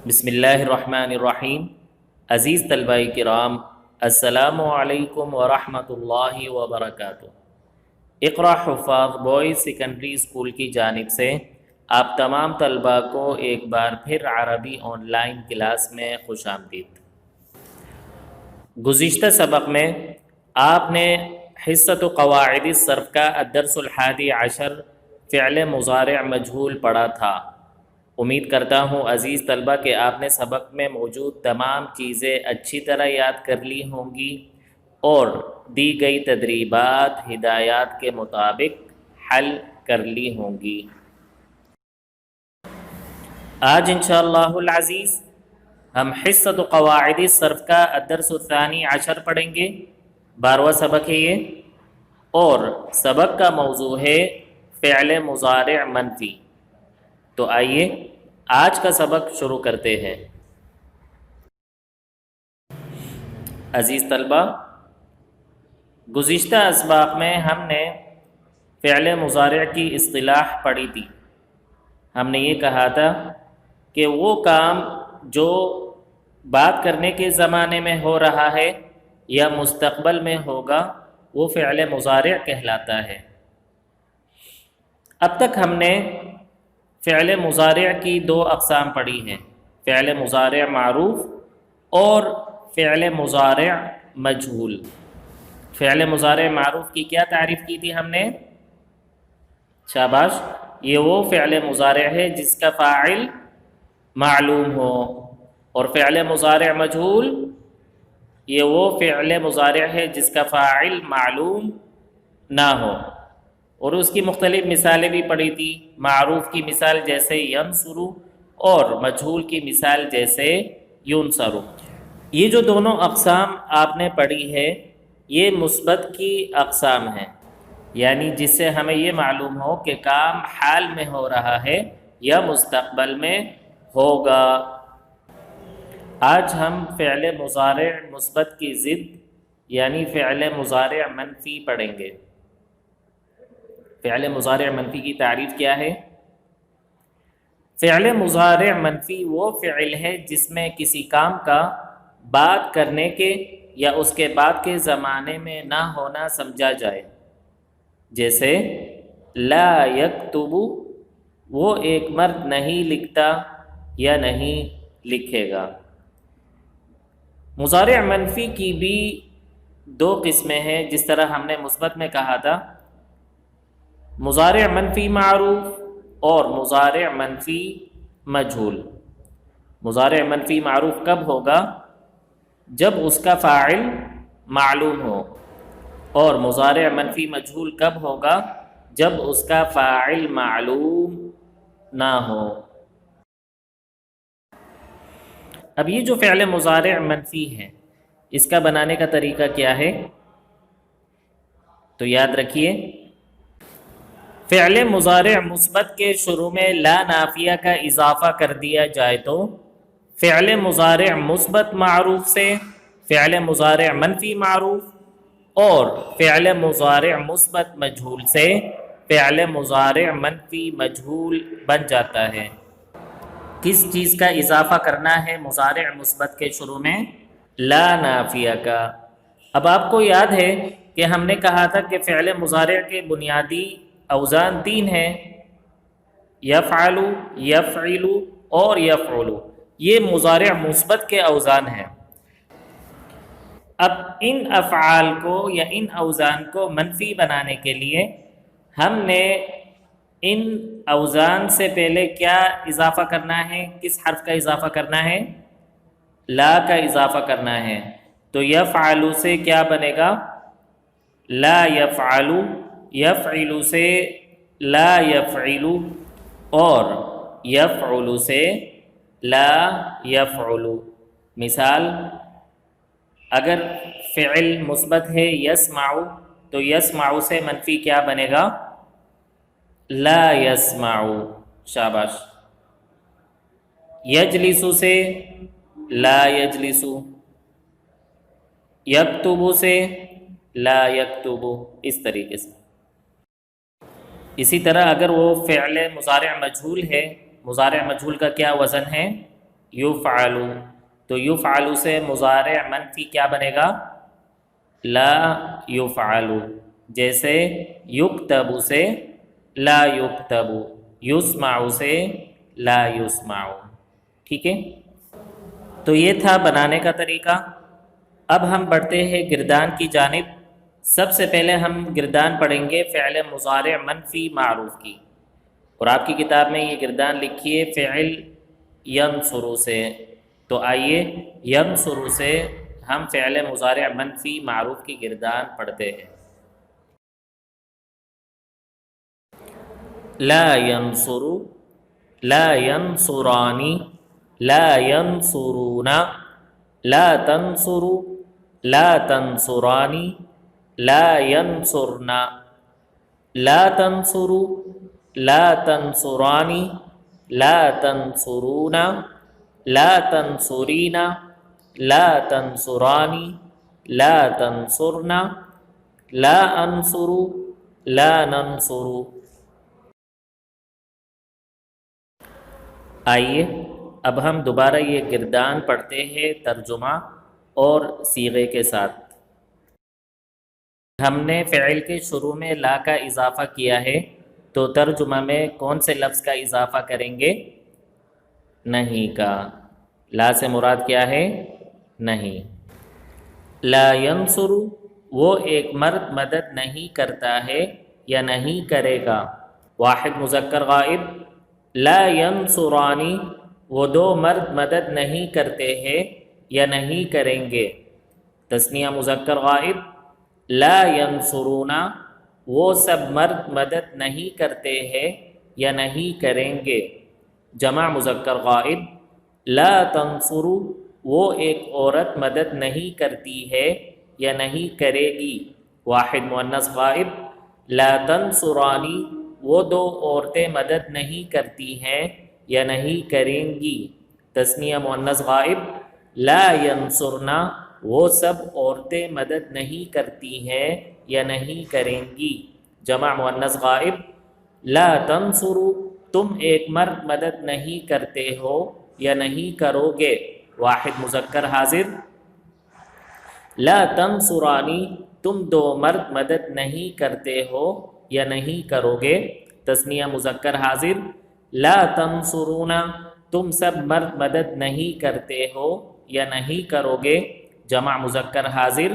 بسم اللہ الرحمن الرحیم۔ عزیز طلبہ کرام، السلام علیکم ورحمۃ اللہ وبرکاتہ۔ اقرا حفاظ بوائز سیکنڈری اسکول کی جانب سے آپ تمام طلبہ کو ایک بار پھر عربی آن لائن کلاس میں خوش آمدید۔ گزشتہ سبق میں آپ نے حصۃ قواعد الصرف کا الدرس الحادی عشر فعل مضارع مجہول پڑھا تھا۔ امید کرتا ہوں عزیز طلبہ کہ آپ نے سبق میں موجود تمام چیزیں اچھی طرح یاد کر لی ہوں گی اور دی گئی تدریبات ہدایات کے مطابق حل کر لی ہوں گی۔ آج انشاءاللہ العزیز ہم حصۃ قواعد الصرف کا الدرس الثانی عشر پڑھیں گے۔ 12واں سبق ہے یہ، اور سبق کا موضوع ہے فعل مضارع منفی۔ تو آئیے آج کا سبق شروع کرتے ہیں۔ عزیز طلبہ، گزشتہ اسباق میں ہم نے فعل مضارع کی اصطلاح پڑھی تھی۔ ہم نے یہ کہا تھا کہ وہ کام جو بات کرنے کے زمانے میں ہو رہا ہے یا مستقبل میں ہوگا وہ فعل مضارع کہلاتا ہے۔ اب تک ہم نے فعل مضارع کی دو اقسام پڑھی ہیں، فعل مضارع معروف اور فعل مضارع مجہول۔ فعل مضارع معروف کی کیا تعریف کی تھی ہم نے؟ شاباش، یہ وہ فعل مضارع ہے جس کا فاعل معلوم ہو، اور فعل مضارع مجہول یہ وہ فعل مضارع ہے جس کا فاعل معلوم نہ ہو۔ اور اس کی مختلف مثالیں بھی پڑھی تھی، معروف کی مثال جیسے ینصرو اور مجہول کی مثال جیسے ینصرو۔ یہ جو دونوں اقسام آپ نے پڑھی ہے یہ مثبت کی اقسام ہیں، یعنی جس سے ہمیں یہ معلوم ہو کہ کام حال میں ہو رہا ہے یا مستقبل میں ہوگا۔ آج ہم فعل مضارع مثبت کی ضد یعنی فعل مضارع منفی پڑھیں گے۔ فعل مضارع منفی کی تعریف کیا ہے؟ فعل مضارع منفی وہ فعل ہے جس میں کسی کام کا بات کرنے کے یا اس کے بعد کے زمانے میں نہ ہونا سمجھا جائے، جیسے لا یکتب، وہ ایک مرد نہیں لکھتا یا نہیں لکھے گا۔ مضارع منفی کی بھی دو قسمیں ہیں، جس طرح ہم نے مثبت میں کہا تھا، مضارع منفی معروف اور مضارع منفی مجہول۔ مضارع منفی معروف کب ہوگا؟ جب اس کا فاعل معلوم ہو، اور مضارع منفی مجہول کب ہوگا؟ جب اس کا فاعل معلوم نہ ہو۔ اب یہ جو فعل مضارع منفی ہے اس کا بنانے کا طریقہ کیا ہے؟ تو یاد رکھیے، فعل مضارع مثبت کے شروع میں لا نافیہ کا اضافہ کر دیا جائے تو فعل مضارع مثبت معروف سے فعل مضارع منفی معروف اور فعل مضارع مثبت مجہول سے فعل مضارع منفی مجہول بن جاتا ہے۔ کس چیز کا اضافہ کرنا ہے مضارع مثبت کے شروع میں؟ لا نافیہ کا۔ اب آپ کو یاد ہے کہ ہم نے کہا تھا کہ فعل مضارع کے بنیادی اوزان 3 ہیں، یفعل، یفعل اور یفعل۔ یہ مضارع مثبت کے اوزان ہیں۔ اب ان افعال کو یا ان اوزان کو منفی بنانے کے لیے ہم نے ان اوزان سے پہلے کیا اضافہ کرنا ہے؟ کس حرف کا اضافہ کرنا ہے؟ لا کا اضافہ کرنا ہے۔ تو یفعل سے کیا بنے گا؟ لا یفعل، یفعل سے لا یفعل، اور یفعل سے لا یفعل۔ مثال، اگر فعل مثبت ہے یسمع تو یسمع سے منفی کیا بنے گا؟ لا یسمع۔ شاباش۔ یجلس سے لا یجلس، یکتب سے لا یکتب، اس طریقے سے۔ اسی طرح اگر وہ فعل مضارع مجہول ہے، مضارع مجہول کا کیا وزن ہے؟ یفعلو، تو یفعلو سے مضارع منفی کیا بنے گا؟ لا یفعلو، جیسے یکتب سے لا یکتب، یسمع سے لا یسمع، ٹھیک ہے؟ تو یہ تھا بنانے کا طریقہ۔ اب ہم بڑھتے ہیں گردان کی جانب۔ سب سے پہلے ہم گردان پڑھیں گے فعل مضارع منفی معروف کی، اور آپ کی کتاب میں یہ گردان لکھی ہے فعل ینصر سے۔ تو آئیے ینصر سے ہم فعل مضارع منفی معروف کی گردان پڑھتے ہیں۔ لا ینصر، لا ینصرانی، لا ینصرون، لا تنصر، لا تنصرانی، لا ینصرن، لا تنصر، لا تنصرانی، لا تنصرون، لا تنصرین، لا تنصرانی، لا تنصرن، لا انصر، لا ننصر۔ آئیے اب ہم دوبارہ یہ گردان پڑھتے ہیں ترجمہ اور صیغے کے ساتھ۔ ہم نے فعل کے شروع میں لا کا اضافہ کیا ہے، تو ترجمہ میں کون سے لفظ کا اضافہ کریں گے؟ نہیں کا۔ لا سے مراد کیا ہے؟ نہیں۔ لا ینصر، وہ ایک مرد مدد نہیں کرتا ہے یا نہیں کرے گا، واحد مذکر غائب۔ لا ینصرانی، وہ دو مرد مدد نہیں کرتے ہیں یا نہیں کریں گے، تثنیہ مذکر غائب۔ لا ینصرون، وہ سب مرد مدد نہیں کرتے ہیں یا نہیں کریں گے، جمع مذکر غائب۔ لا تنصر، وہ ایک عورت مدد نہیں کرتی ہے یا نہیں کرے گی، واحد مؤنث غائب۔ لا تنصرانی، وہ دو عورتیں مدد نہیں کرتی ہیں یا نہیں کریں گی، تثنیہ مؤنث غائب۔ لا ینصرن، وہ سب عورتیں مدد نہیں کرتی ہیں یا نہیں کریں گی، جمع مؤنث غائب۔ لا تنصر، تم ایک مرد مدد نہیں کرتے ہو یا نہیں کرو گے، واحد مذکر حاضر۔ لا تنصرانی، تم دو مرد مدد نہیں کرتے ہو یا نہیں کرو گے، تثنیہ مذکر حاضر۔ لا تنصرون، تم سب مرد مدد نہیں کرتے ہو یا نہیں کرو گے، جمع مذکر حاضر۔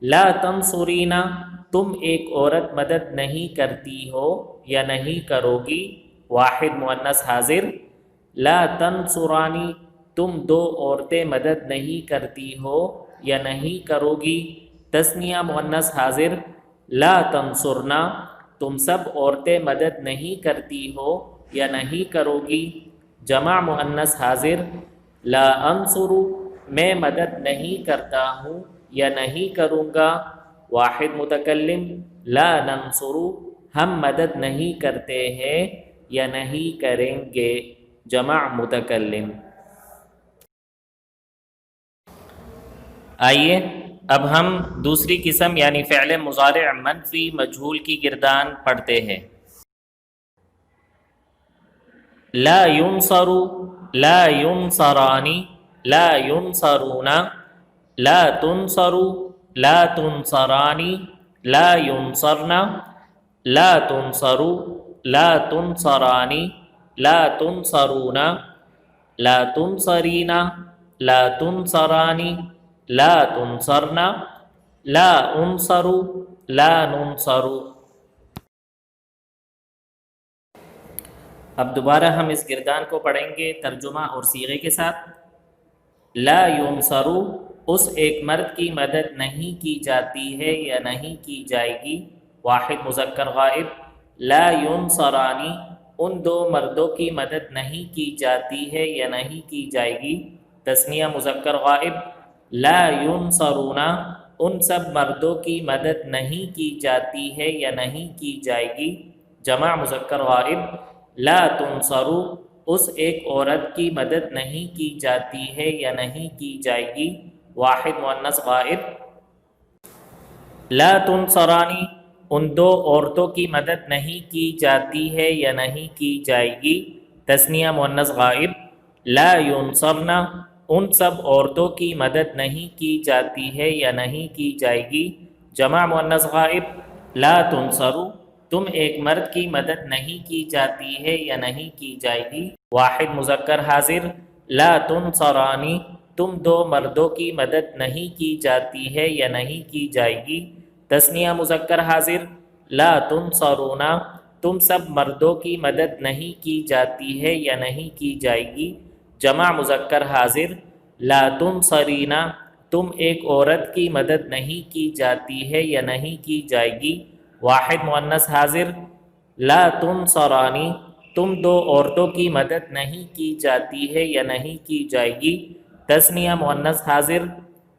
لا تنصرین، تم ایک عورت مدد نہیں کرتی ہو یا نہیں کرو گی، واحد مؤنث حاضر۔ لا تنصرانی، تم دو عورتیں مدد نہیں کرتی ہو یا نہیں کرو گی، تثنیہ مؤنث حاضر۔ لا تنصرن، تم سب عورتیں مدد نہیں کرتی ہو یا نہیں کرو گی، جمع مؤنث حاضر۔ لا انصر، میں مدد نہیں کرتا ہوں یا نہیں کروں گا، واحد متکلم۔ لا ننصر، ہم مدد نہیں کرتے ہیں یا نہیں کریں گے، جمع متکلم۔ آئیے اب ہم دوسری قسم یعنی فعل مضارع منفی مجہول کی گردان پڑھتے ہیں۔ لا ینصر، لا ینصرانی، لا ینصرون، لا تنصر، لا تنصرانی، لا ینصرن، لا تنصر، لا تنصرانی، لا تنصرون، لا تنصرین، لا تنصرانی، لا تنصرن، لا انصر، لا ننصر۔ اب دوبارہ ہم اس گردان کو پڑھیں گے ترجمہ اور صیغے کے ساتھ۔ لا ینصر، اس ایک مرد کی مدد نہیں کی جاتی ہے یا نہیں کی جائے گی، واحد مذکر غائب۔ لا ینصرانی، ان دو مردوں کی مدد نہیں کی جاتی ہے یا نہیں کی جائے گی، تثنیہ مذکر غائب۔ لا ینصرون، ان سب مردوں کی مدد نہیں کی جاتی ہے یا نہیں کی جائے گی، جمع مذکر غائب۔ لا تنصر، اس ایک عورت کی مدد نہیں کی جاتی ہے یا نہیں کی جائے گی، واحد مؤنث غائب۔ لا تنصرانی، ان دو عورتوں کی مدد نہیں کی جاتی ہے یا نہیں کی جائے گی، تثنیہ مؤنث غائب۔ لا ینصرنا ان سب عورتوں کی مدد نہیں کی جاتی ہے یا نہیں کی جائے گی. جمع مؤنث غائب لا تنصرو تم ایک مرد کی مدد نہیں کی جاتی ہے یا نہیں کی جائے گی. واحد مذکر حاضر لا تنصرانی تم دو مردوں کی مدد نہیں کی جاتی ہے یا نہیں کی جائے گی. تثنیہ مذکر حاضر لا تنصرونا تم سب مردوں کی مدد نہیں کی جاتی ہے یا نہیں کی جائے گی. جمع مذکر حاضر لا تنصرینا تم ایک عورت کی مدد نہیں کی جاتی ہے یا نہیں کی جائے گی. واحد مؤنث حاضر لا تنصرانی تم دو عورتوں کی مدد نہیں کی جاتی ہے یا نہیں کی جائے گی. تثنیہ مؤنث حاضر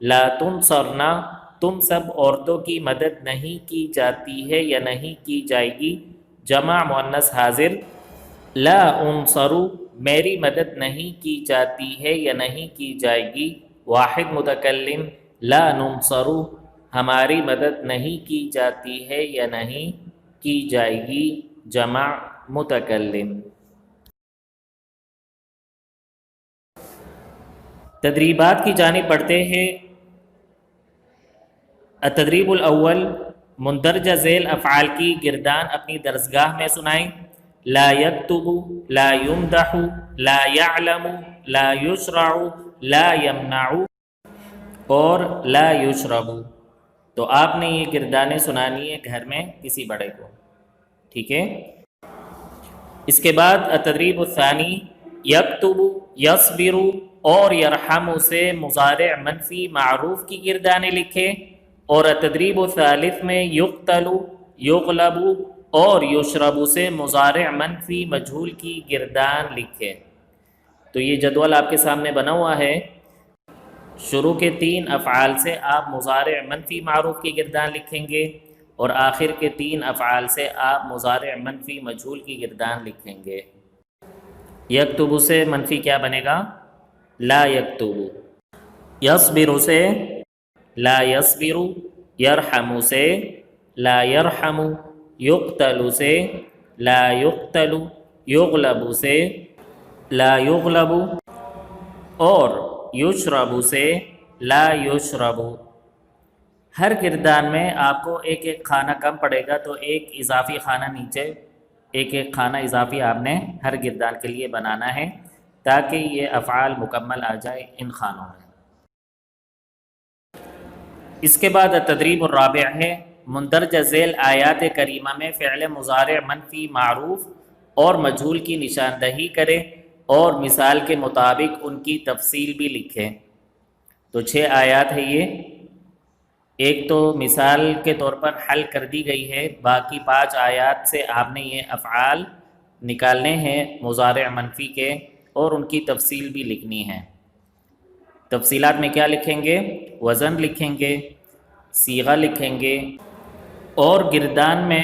لا تنصرنا تم سب عورتوں کی مدد نہیں کی جاتی ہے یا نہیں کی جائے گی. جمع مؤنث حاضر لا انصرو میری مدد نہیں کی جاتی ہے یا نہیں کی جائے گی. واحد متکلم لا ننصرو ہماری مدد نہیں کی جاتی ہے یا نہیں کی جائے گی. جمع متکلم. تدریبات کی جانب بڑھتے ہیں. التدریب الاول مندرجہ ذیل افعال کی گردان اپنی درسگاہ میں سنائیں. لا یکتب لا یمدح لا یعلم لا یشرع لا یمنع اور لا یشرب. تو آپ نے یہ گردانیں سنانی ہے گھر میں کسی بڑے کو. ٹھیک ہے. اس کے بعد التدریب الثانی یکتب یصبر اور یرحم سے مضارع منفی معروف کی گردانیں لکھیں. اور التدریب الثالث میں یقتل یغلب اور یشرب سے مضارع منفی مجہول کی گردان لکھیں. تو یہ جدول آپ کے سامنے بنا ہوا ہے. شروع کے 3 افعال سے آپ مضارع منفی معروف کی گردان لکھیں گے اور آخر کے 3 افعال سے آپ مضارع منفی مجہول کی گردان لکھیں گے. یکتب سے منفی کیا بنے گا؟ لا یکتب. یصبر سے لا یصبر. یرحم سے لا یرحم. یقتل سے لا یقتل. یغلب سے لا یغلب اور یشرب سے لا یشرب. ہر گردان میں آپ کو ایک ایک کھانا کم پڑے گا تو ایک اضافی کھانا نیچے ایک ایک کھانا اضافی آپ نے ہر گردان کے لیے بنانا ہے تاکہ یہ افعال مکمل آ جائے ان خانوں میں. اس کے بعد التدریب الرابع ہے مندرجہ ذیل آیات کریمہ میں فعل مضارع منفی معروف اور مجہول کی نشاندہی کرے اور مثال کے مطابق ان کی تفصیل بھی لکھیں. تو 6 آیات ہے یہ. ایک تو مثال کے طور پر حل کر دی گئی ہے. باقی 5 آیات سے آپ نے یہ افعال نکالنے ہیں مضارع منفی کے اور ان کی تفصیل بھی لکھنی ہے. تفصیلات میں کیا لکھیں گے؟ وزن لکھیں گے، صیغہ لکھیں گے اور گردان میں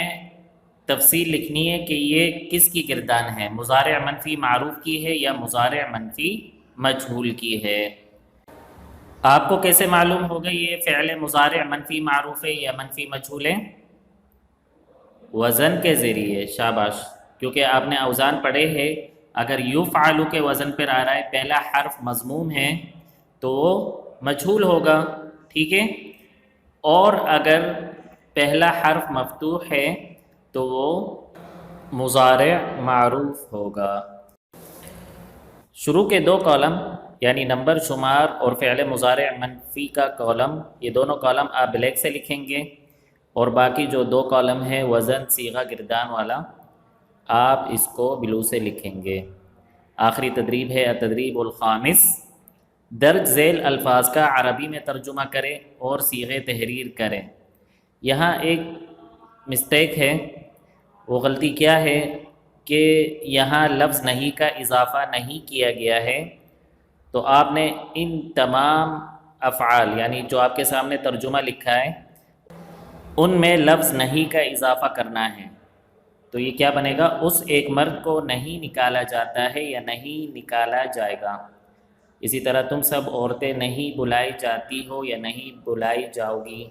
تفصیل لکھنی ہے کہ یہ کس کی گردان ہے، مضارع منفی معروف کی ہے یا مضارع منفی مجہول کی ہے. آپ کو کیسے معلوم ہوگا یہ فعل مضارع منفی معروف ہے یا منفی مجہول ہے؟ وزن کے ذریعے. شاباش. کیونکہ آپ نے اوزان پڑھے ہیں. اگر یفعل کے وزن پر آ رہا ہے، پہلا حرف مضموم ہے تو وہ مجہول ہوگا. ٹھیک ہے. اور اگر پہلا حرف مفتوح ہے تو وہ مضارع معروف ہوگا. شروع کے 2 کالم یعنی نمبر شمار اور فعل مضارع منفی کا کالم، یہ دونوں کالم آپ بلیک سے لکھیں گے اور باقی جو 2 کالم ہیں وزن صیغہ گردان والا آپ اس کو بلو سے لکھیں گے. آخری تدریب ہے التدریب الخامس درج ذیل الفاظ کا عربی میں ترجمہ کریں اور صیغے تحریر کریں. یہاں ایک مسٹیک ہے. وہ غلطی کیا ہے کہ یہاں لفظ نہیں کا اضافہ نہیں کیا گیا ہے. تو آپ نے ان تمام افعال یعنی جو آپ کے سامنے ترجمہ لکھا ہے ان میں لفظ نہیں کا اضافہ کرنا ہے. تو یہ کیا بنے گا؟ اس ایک مرد کو نہیں نکالا جاتا ہے یا نہیں نکالا جائے گا. اسی طرح تم سب عورتیں نہیں بلائی جاتی ہو یا نہیں بلائی جاؤ گی.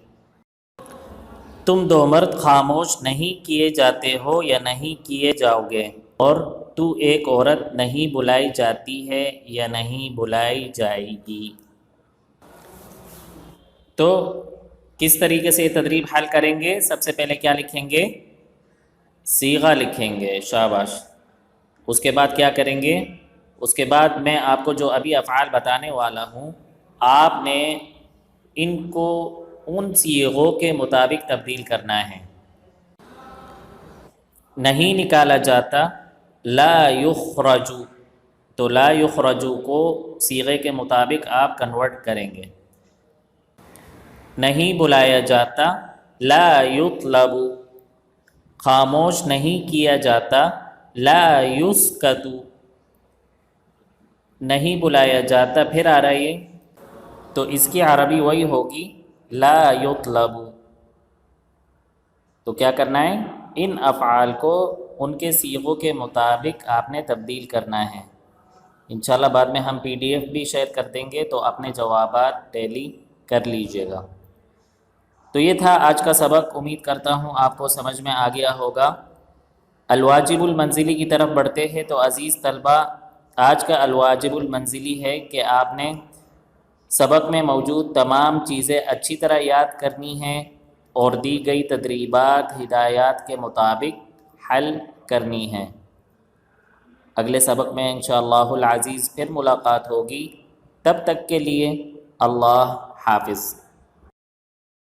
تم 2 مرد خاموش نہیں کیے جاتے ہو یا نہیں کیے جاؤ گے. اور تو ایک عورت نہیں بلائی جاتی ہے یا نہیں بلائی جائے گی۔ تو کس طریقے سے یہ تدریب حل کریں گے؟ سب سے پہلے کیا لکھیں گے؟ صیغہ لکھیں گے، شاباش۔ اس کے بعد کیا کریں گے؟ اس کے بعد میں آپ کو جو ابھی افعال بتانے والا ہوں، آپ نے ان کو ان صیغوں کے مطابق تبدیل کرنا ہے۔ نہیں نکالا جاتا، لا یخرج، تو لا یخرج کو صیغے کے مطابق آپ کنورٹ کریں گے۔ نہیں بلایا جاتا، لا یطلب، خاموش نہیں کیا جاتا، لا یسکت، نہیں بلایا جاتا پھر آ رہا ہے یہ، تو اس کی عربی وہی ہوگی لا یطلب۔ تو کیا کرنا ہے؟ ان افعال کو ان کے صیغوں کے مطابق آپ نے تبدیل کرنا ہے۔ انشاءاللہ بعد میں ہم PDF بھی شیئر کر دیں گے، تو اپنے جوابات ٹیلی کر لیجئے گا۔ تو یہ تھا آج کا سبق، امید کرتا ہوں آپ کو سمجھ میں آ گیا ہوگا۔ الواجب المنزلی کی طرف بڑھتے ہیں، تو عزیز طلبہ آج کا الواجب المنزلی ہے کہ آپ نے سبق میں موجود تمام چیزیں اچھی طرح یاد کرنی ہیں اور دی گئی تدریبات ہدایات کے مطابق حل کرنی ہیں۔ اگلے سبق میں انشاءاللہ العزیز پھر ملاقات ہوگی، تب تک کے لیے اللہ حافظ۔